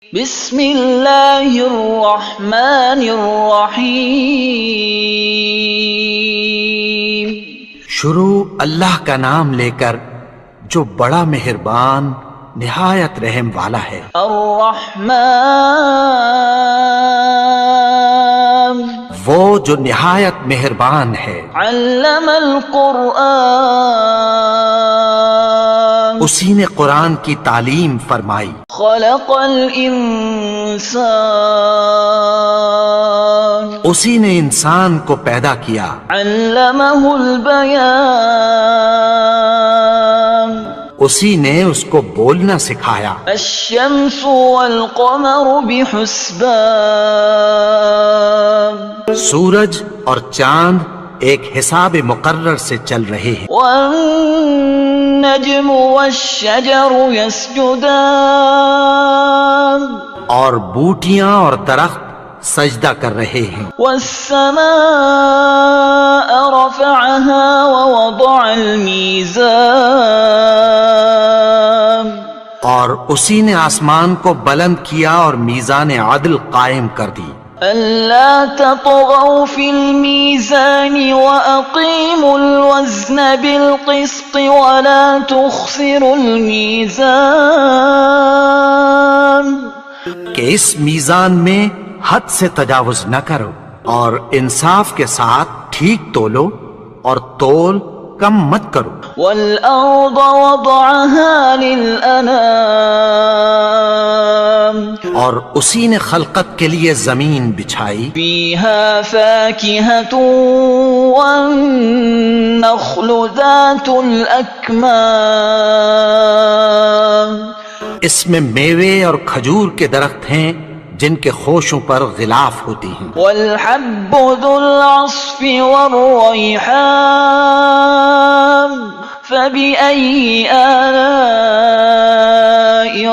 بسم اللہ الرحمن الرحیم۔ شروع اللہ کا نام لے کر جو بڑا مہربان نہایت رحم والا ہے۔ الرحمن وہ جو نہایت مہربان ہے۔ علم القرآن اسی نے قرآن کی تعلیم فرمائی۔ خلق الانسان اسی نے انسان کو پیدا کیا۔ علمہ البیان اسی نے اس کو بولنا سکھایا۔ الشمس والقمر بحسبان سورج اور چاند ایک حساب مقرر سے چل رہے ہیں۔ والنجم والشجر يسجدان اور بوٹیاں اور درخت سجدہ کر رہے ہیں۔ والسماء رفعها ووضع الميزان اور اسی نے آسمان کو بلند کیا اور میزان عدل قائم کر دی۔ ألا تطغوا في الميزان وأقيموا الوزن بالقسط ولا تخسروا الميزان کہ اس میزان میں حد سے تجاوز نہ کرو اور انصاف کے ساتھ ٹھیک تولو اور تول کم مت کرو۔ والأرض وضعها للأنام اور اسی نے خلقت کے لیے زمین بچھائی۔ فيها فاكهة والنخل ذات الأكمام اس میں میوے اور کھجور کے درخت ہیں جن کے خوشوں پر غلاف ہوتی ہیں۔ والحب ذو العصف والريحان فبأي آلاء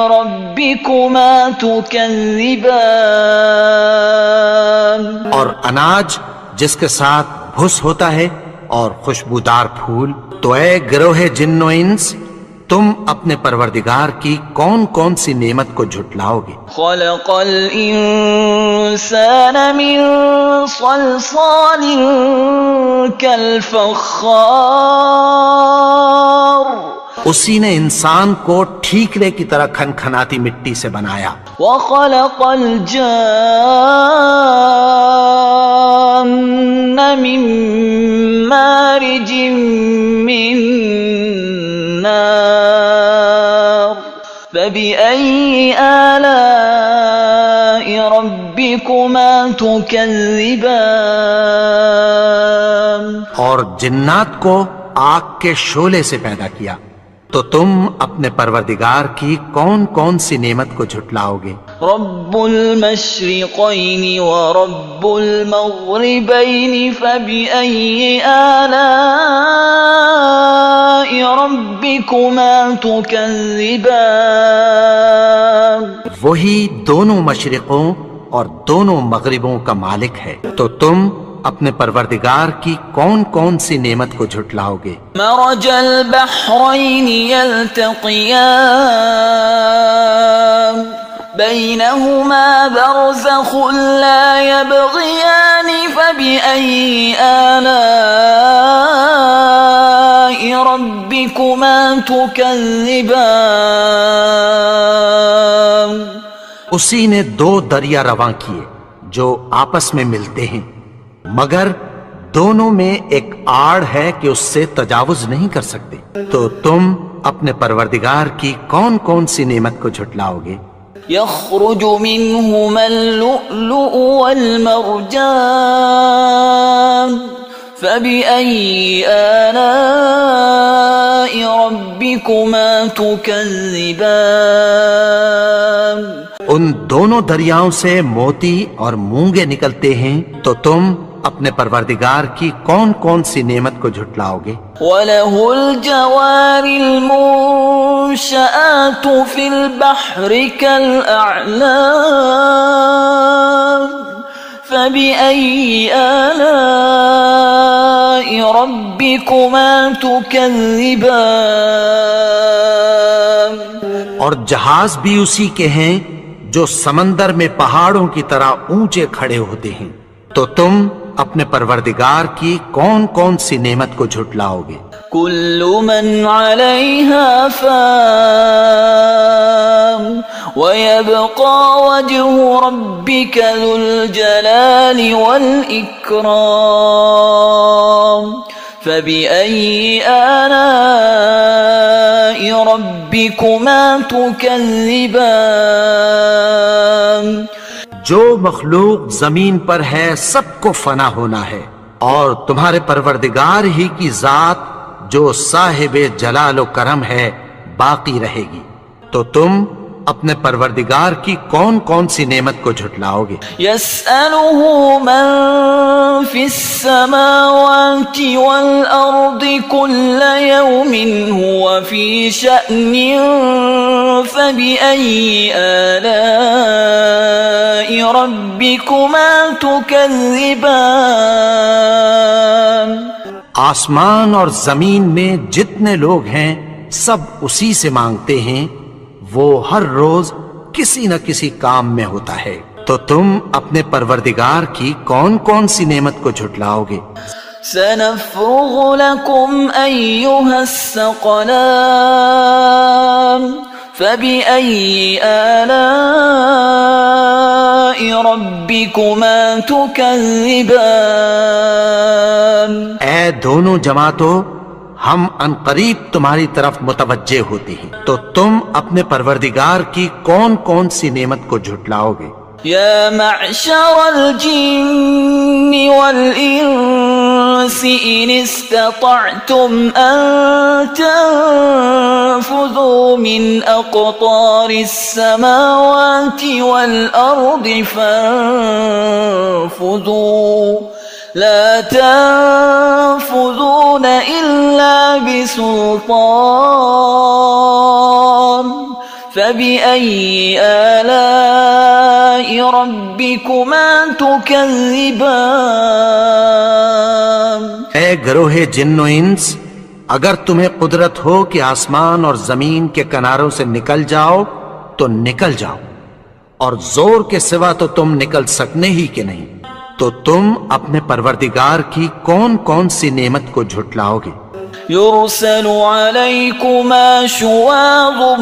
ربكما تكذبان اور اناج جس کے ساتھ بھس ہوتا ہے اور خوشبودار پھول۔ تو اے گروہ جن و انس، تم اپنے پروردگار کی کون کون سی نعمت کو جھٹلاؤ گے؟ خلق الإنسان من صلصال كالفخار اسی نے انسان کو ٹھیکرے کی طرح کھنکھناتی مٹی سے بنایا۔ وخلق الجان من مارج من نار فبأي آلاء ربكما تكذبان اور جنات کو آگ کے شعلے سے پیدا کیا، تو تم اپنے پروردگار کی کون کون سی نعمت کو جھٹلاؤ گے؟ رب المشرقين ورب المغربين فبأي آلاء ربكما تكذبان وہی دونوں مشرقوں اور دونوں مغربوں کا مالک ہے، تو تم اپنے پروردگار کی کون کون سی نعمت کو جھٹلاؤ گے؟ مرج البحرين يلتقيان بينهما برزخ لا يبغيان فبأي آلاء ربكما تكذبان اسی نے دو دریا رواں کیے جو آپس میں ملتے ہیں، مگر دونوں میں ایک آڑ ہے کہ اس سے تجاوز نہیں کر سکتے، تو تم اپنے پروردگار کی کون کون سی نعمت کو جھٹلاؤ گے؟ يخرج منهما اللؤلؤ والمرجان فبأي آلاء ربكما تكذبان ان دونوں دریاؤں سے موتی اور مونگے نکلتے ہیں، تو تم اپنے پروردگار کی کون کون سی نعمت کو جھٹلاؤ گے؟ وَلَهُ الْجَوَارِ الْمُنشَآتُ فِي الْبَحْرِ كَالْأَعْلَامِ فَبِأَيِّ آلَاءِ رَبِّكُمَا تُكَذِّبَانِ اور جہاز بھی اسی کے ہیں جو سمندر میں پہاڑوں کی طرح اونچے کھڑے ہوتے ہیں، تو تم اپنے پروردگار کی کون کون سی نعمت کو جھٹلاؤ گے؟ كل من عليها فان ويبقى وجه ربك ذو الجلال والإكرام فبأي آلاء ربكما تكذبان جو مخلوق زمین پر ہے سب کو فنا ہونا ہے، اور تمہارے پروردگار ہی کی ذات جو صاحب جلال و کرم ہے باقی رہے گی، تو تم اپنے پروردگار کی کون کون سی نعمت کو جھٹلاؤ گے؟ يسأله من في السماوات والأرض كل يوم هو في شأن فبأي آلاء ربكما تكذبان آسمان اور زمین میں جتنے لوگ ہیں سب اسی سے مانگتے ہیں، وہ ہر روز کسی نہ کسی کام میں ہوتا ہے، تو تم اپنے پروردگار کی کون کون سی نعمت کو جھٹلاؤ گے؟ سنفرغ لكم أيها الثقلان فبأي آلاء ربكما تكذبان اے دونوں جماعتوں، ہم عنقریب تمہاری طرف متوجہ ہوتے ہیں، تو تم اپنے پروردگار کی کون کون سی نعمت کو جھٹلاؤ گے؟ يا معشر الجن والإنس إن استطعتم أن تنفذوا من أقطار السماوات والأرض فانفذوا لا تنفذون إلا بسلطان فبأي آلاء ربكما تكذبان اے گروہ جن و انس، اگر تمہیں قدرت ہو کہ آسمان اور زمین کے کناروں سے نکل جاؤ تو نکل جاؤ، اور زور کے سوا تو تم نکل سکنے ہی کہ نہیں، تو تم اپنے پروردگار کی کون کون سی نعمت کو جھٹلاؤ گے؟ يرسل عليكما شواظ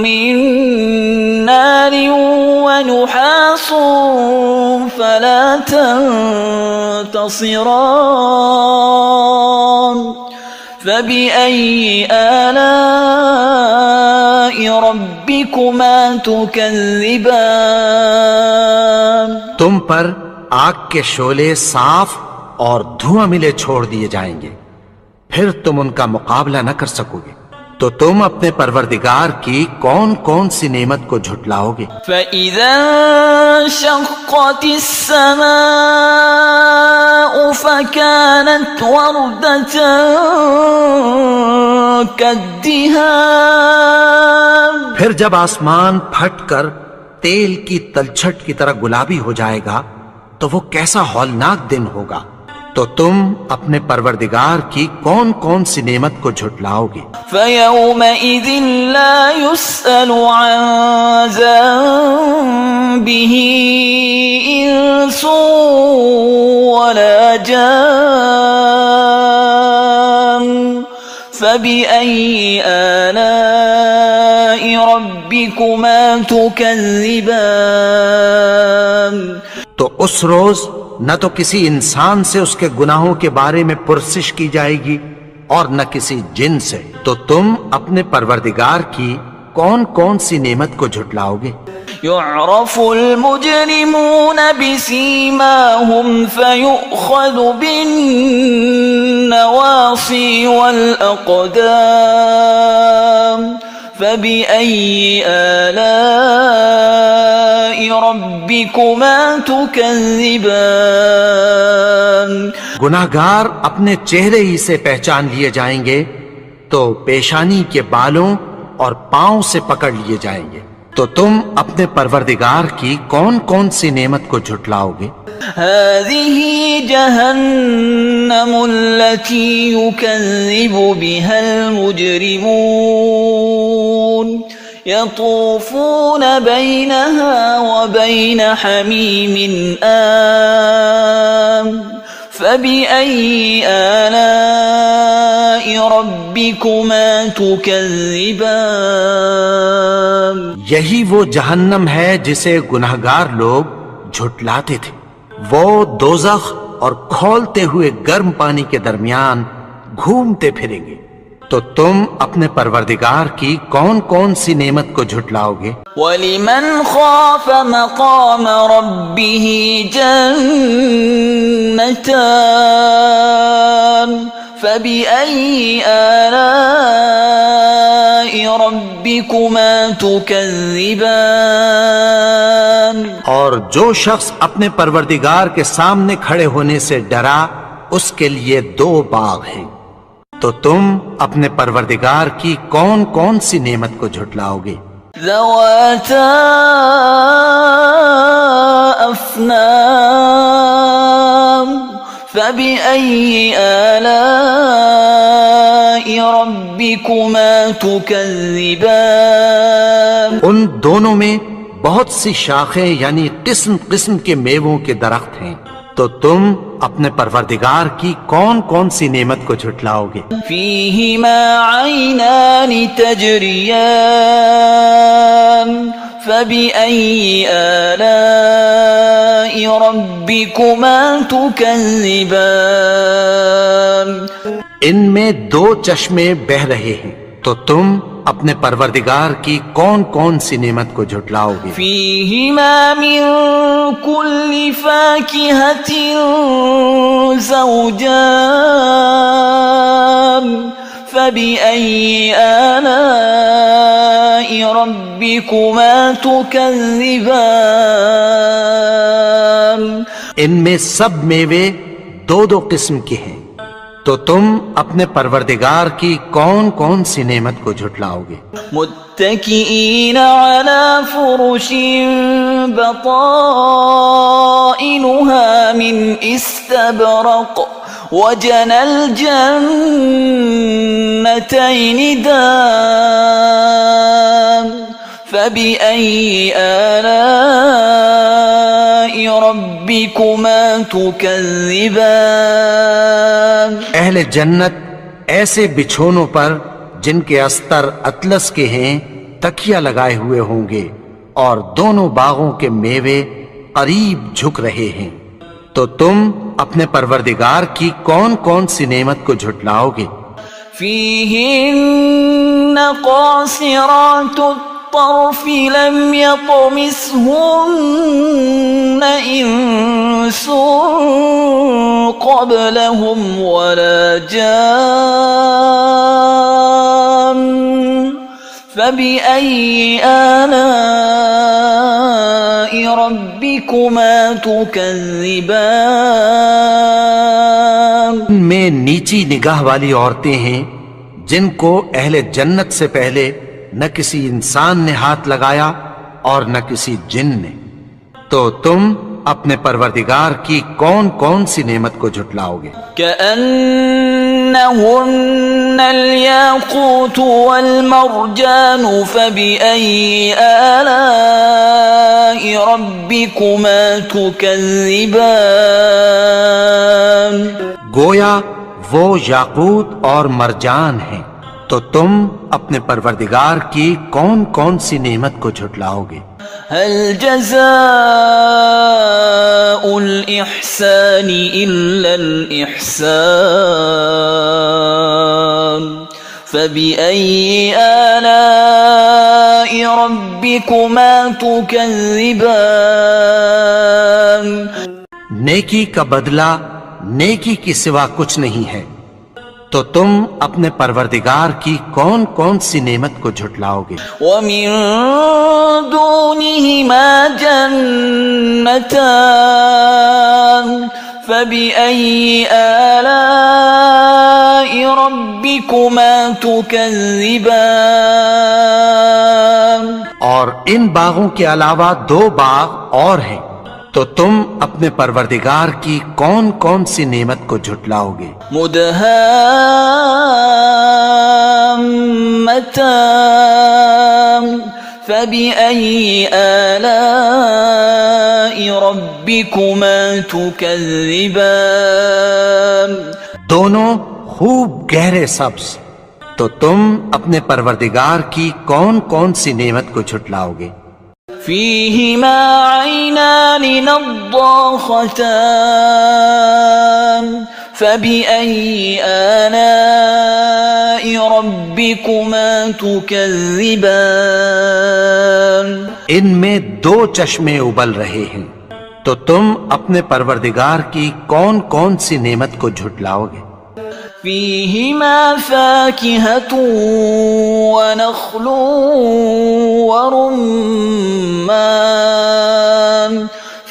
من نار ونحاس فلا تنتصران فبأي آلاء ربكما تكذبان تم پر آگ کے شعلے صاف اور دھواں ملے چھوڑ دیے جائیں گے، پھر تم ان کا مقابلہ نہ کر سکو گے، تو تم اپنے پروردگار کی کون کون سی نعمت کو جھٹلاؤ گے؟ فَإِذَا انشَقَّتِ السَّمَاءُ فَكَانَتْ وَرْدَةً كَالدِّهَانِ پھر جب آسمان پھٹ کر تیل کی تلچھٹ کی طرح گلابی ہو جائے گا تو وہ کیسا ہولناک دن ہوگا، تو تم اپنے پروردگار کی کون کون سی نعمت کو جھٹلاؤ گے؟ فَيَوْمَئِذٍ لَا يُسْأَلُ عَنْ ذَنبِهِ إِنسٌ وَلَا جَانٌ فَبِأَيِّ آلَاءِ رَبِّكُمَا تُكَذِّبَانِ تو اس روز نہ تو کسی انسان سے اس کے گناہوں کے بارے میں پرسش کی جائے گی اور نہ کسی جن سے، تو تم اپنے پروردگار کی کون کون سی نعمت کو جھٹلاؤ گے؟ يعرف المجرمون بسيماهم فيؤخذ بالنواصي والأقدام فبأي آلاء ربكما تكذبان گناہگار اپنے چہرے ہی سے پہچان لیے جائیں گے تو پیشانی کے بالوں اور پاؤں سے پکڑ لیے جائیں گے، تو تم اپنے پروردگار کی کون کون سی نعمت کو جھٹلاؤ گے؟ هذه جهنم التي يكذب بها المجرمون يطوفون بينها وبين حميم آن فبأي آلاء ربكما تكذبان یہی وہ جہنم ہے جسے گنہگار لوگ جھٹلاتے تھے، وہ دوزخ اور کھولتے ہوئے گرم پانی کے درمیان گھومتے پھریں گے، تو تم اپنے پروردگار کی کون کون سی نعمت کو جھٹلاؤ گے؟ وَلِمَنْ خَافَ مَقَامَ رَبِّهِ جَنَّتَانِ فَبِأَيِّ آلَاءِ رَبِّكُمَا تُكَذِّبَانِ اور جو شخص اپنے پروردگار کے سامنے کھڑے ہونے سے ڈرا اس کے لیے 2 باغ ہیں، تو تم اپنے پروردگار کی کون کون سی نعمت کو جھٹلاؤ گے؟ ذواتا افنان فبأي آلاء ربكما تكذبان ان دونوں میں بہت سی شاخیں یعنی قسم قسم کے میووں کے درخت ہیں، تو تم اپنے پروردگار کی کون کون سی نعمت کو جھٹلاؤ گے؟ فيهما عينان تجريان فبأي آلاء ربكما تكذبان ان میں 2 چشمے بہ رہے ہیں، تو تم اپنے پروردگار کی کون کون سی نعمت کو جھٹلاؤ گے؟ فيهما من كل فاكهة زوجان فبأي آلاء ربكما تكذبان ان میں سب میوے 2 قسم کے ہیں، تو تم اپنے پروردگار کی کون کون سی نعمت کو جھٹلاؤ گے؟ متكئين على فرش بطائنها من استبرق وجنى الجنتين دان فبأي آلاء ربكما تكذبان اہل جنت ایسے بچھونوں پر جن کے استر اطلس کے ہیں تکیہ لگائے ہوئے ہوں گے، اور دونوں باغوں کے میوے قریب جھک رہے ہیں، تو تم اپنے پروردگار کی کون کون سی نعمت کو جھٹلاؤ گے؟ فيهن قاصرات الطرف لم يطمثهن إنس قبلهم ولا جان فبأي آلاء ربكما تكذبان ان میں نیچی نگاہ والی عورتیں ہیں جن کو اہل جنت سے پہلے نہ کسی انسان نے ہاتھ لگایا اور نہ کسی جن نے، تو تم اپنے پروردگار کی کون کون سی نعمت کو جھٹلاؤ گے؟ كأنهن الياقوت والمرجان فبأي آلاء ربكما تكذبان گویا وہ یاقوت اور مرجان ہیں، تو تم اپنے پروردگار کی کون کون سی نعمت کو جھٹلاؤ گے؟ هل جزاء الإحسان إلا الإحسان فبأي آلاء ربكما تكذبان نیکی کا بدلہ نیکی کی سوا کچھ نہیں ہے، تو تم اپنے پروردگار کی کون کون سی نعمت کو جھٹلاؤ گے؟ ومن دونهما جنتان فبأي آلاء ربكما تكذبان اور ان باغوں کے علاوہ 2 باغ اور ہیں، تو تم اپنے پروردگار کی کون کون سی نعمت کو جھٹلاؤ گے؟ مدهامتان فبأي آلاء ربكما تكذبان دونوں خوب گہرے سبز، تو تم اپنے پروردگار کی کون کون سی نعمت کو جھٹلاؤ گے؟ فيهما عينان نضاختان فبأي آلاء ربكما تكذبان ان میں دو چشمے ابل رہے ہیں، تو تم اپنے پروردگار کی کون کون سی نعمت کو جھٹلاؤ گے؟ فيهما فاكهة ونخل ورمان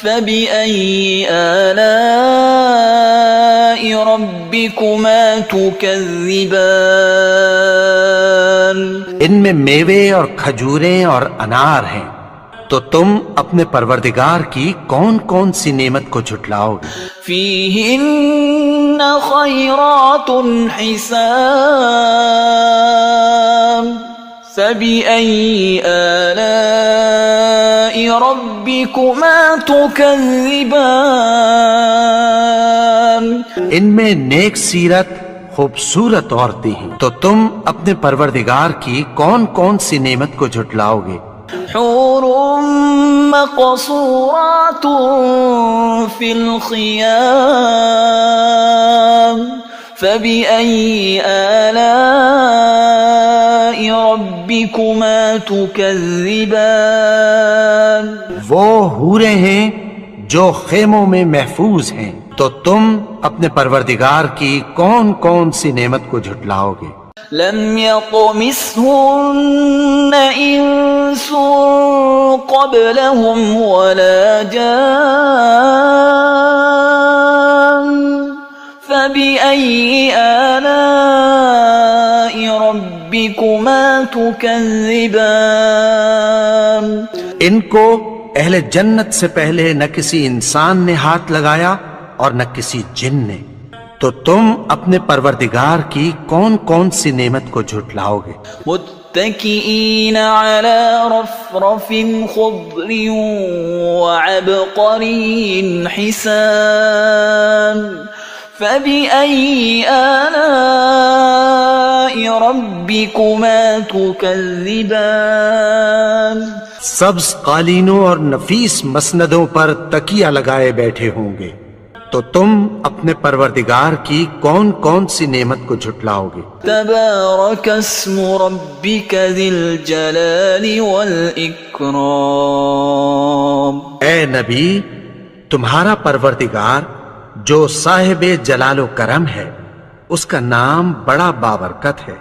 فبأي آلاء ربكما تكذبان ان میں میوے اور کھجوریں اور انار ہیں، تو تم اپنے پروردگار کی کون کون سی نعمت کو جھٹلاؤ گے؟ فيهن خيرات حسان فبأي آلاء ربكما تكذبان ان میں نیک سیرت خوبصورت عورتیں ہیں، تو تم اپنے پروردگار کی کون کون سی نعمت کو جھٹلاؤ گے؟ حور مقصورات في الخيام فبأي آلاء ربكما تكذبان وہ حوریں ہیں جو خیموں میں محفوظ ہیں، تو تم اپنے پروردگار کی کون کون سی نعمت کو جھٹلاؤ گے؟ لم يطمثهن إنس قبلهم ولا جان فبأي آلاء ربكما تكذبان ان کو اہل جنت سے پہلے نہ کسی انسان نے ہاتھ لگایا اور نہ کسی جن نے، تو تم اپنے پروردگار کی کون کون سی نعمت کو جھٹلاؤ گے؟ متكئين على رفرف خضر وعبقري حسان فبأي آلاء ربكما تكذبان سبز قالینوں اور نفیس مسندوں پر تکیہ لگائے بیٹھے ہوں گے، تو تم اپنے پروردگار کی کون کون سی نعمت کو جھٹلاؤ گے؟ تبارك اسم ربك ذي الجلال والإكرام اے نبی، تمہارا پروردگار جو صاحب جلال و کرم ہے، اس کا نام بڑا بابرکت ہے۔